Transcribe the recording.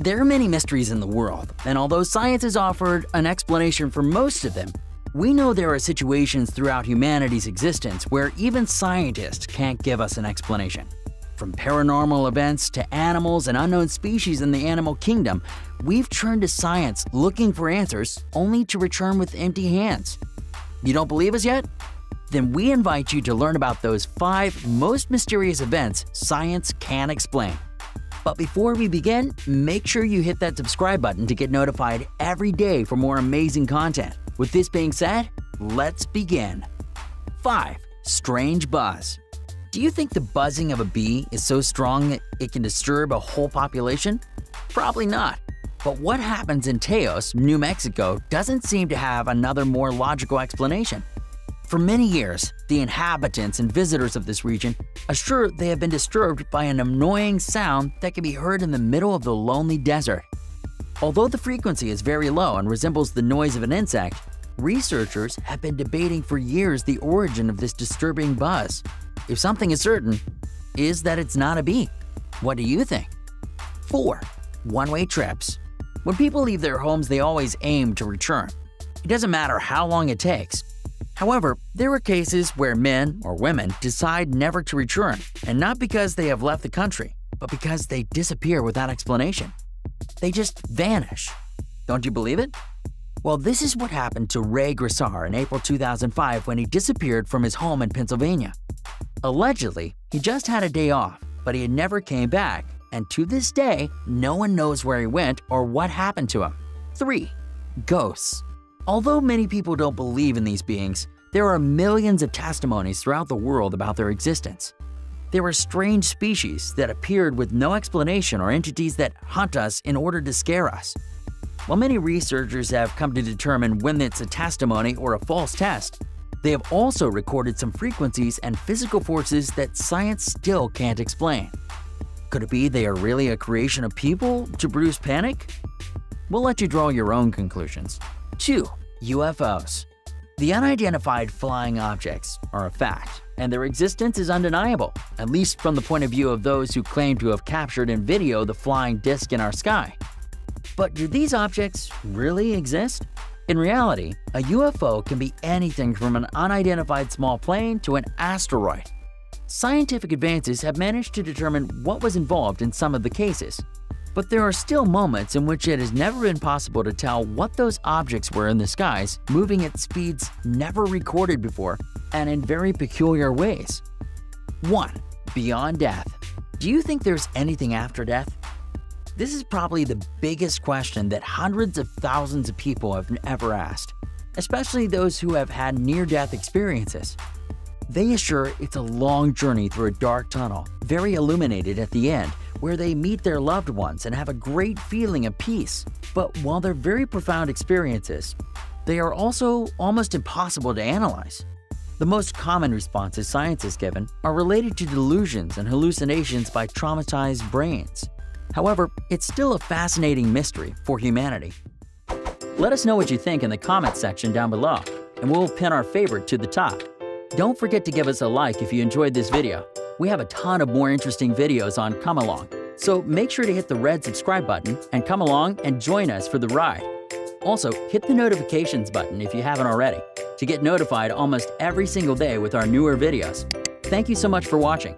There are many mysteries in the world, and although science has offered an explanation for most of them, we know there are situations throughout humanity's existence where even scientists can't give us an explanation. From paranormal events to animals and unknown species in the animal kingdom, we've turned to science looking for answers only to return with empty hands. You don't believe us yet? Then we invite you to learn about those 5 most mysterious events science can't explain. But before we begin, make sure you hit that subscribe button to get notified every day for more amazing content. With this being said, let's begin. 5. Strange buzz. Do you think the buzzing of a bee is so strong that it can disturb a whole population? Probably not. But what happens in Taos, New Mexico doesn't seem to have another more logical explanation. For many years, the inhabitants and visitors of this region assure they have been disturbed by an annoying sound that can be heard in the middle of the lonely desert. Although the frequency is very low and resembles the noise of an insect, researchers have been debating for years the origin of this disturbing buzz. If something is certain, is that it's not a bee. What do you think? 4. One-way trips. When people leave their homes, they always aim to return. It doesn't matter how long it takes. However, there are cases where men or women decide never to return, and not because they have left the country, but because they disappear without explanation. They just vanish. Don't you believe it? Well, this is what happened to Ray Grissar in April 2005 when he disappeared from his home in Pennsylvania. Allegedly, he just had a day off, but he never came back, and to this day, no one knows where he went or what happened to him. 3. Ghosts. Although many people don't believe in these beings, there are millions of testimonies throughout the world about their existence. There are strange species that appeared with no explanation or entities that hunt us in order to scare us. While many researchers have come to determine when it's a testimony or a false test, they have also recorded some frequencies and physical forces that science still can't explain. Could it be they are really a creation of people to produce panic? We'll let you draw your own conclusions. 2. UFOs. The unidentified flying objects are a fact, and their existence is undeniable, at least from the point of view of those who claim to have captured in video the flying disc in our sky. But do these objects really exist? In reality, a UFO can be anything from an unidentified small plane to an asteroid. Scientific advances have managed to determine what was involved in some of the cases. But there are still moments in which it has never been possible to tell what those objects were in the skies, moving at speeds never recorded before and in very peculiar ways. 1. Beyond death. Do you think there's anything after death? This is probably the biggest question that hundreds of thousands of people have ever asked, especially those who have had near-death experiences. They assure it's a long journey through a dark tunnel, very illuminated at the end, where they meet their loved ones and have a great feeling of peace. But while they're very profound experiences, they are also almost impossible to analyze. The most common responses science has given are related to delusions and hallucinations by traumatized brains. However, it's still a fascinating mystery for humanity. Let us know what you think in the comments section down below, and we'll pin our favorite to the top. Don't forget to give us a like if you enjoyed this video. We have a ton of more interesting videos on Come Along, so make sure to hit the red subscribe button and come along and join us for the ride. Also, hit the notifications button if you haven't already to get notified almost every single day with our newer videos. Thank you so much for watching.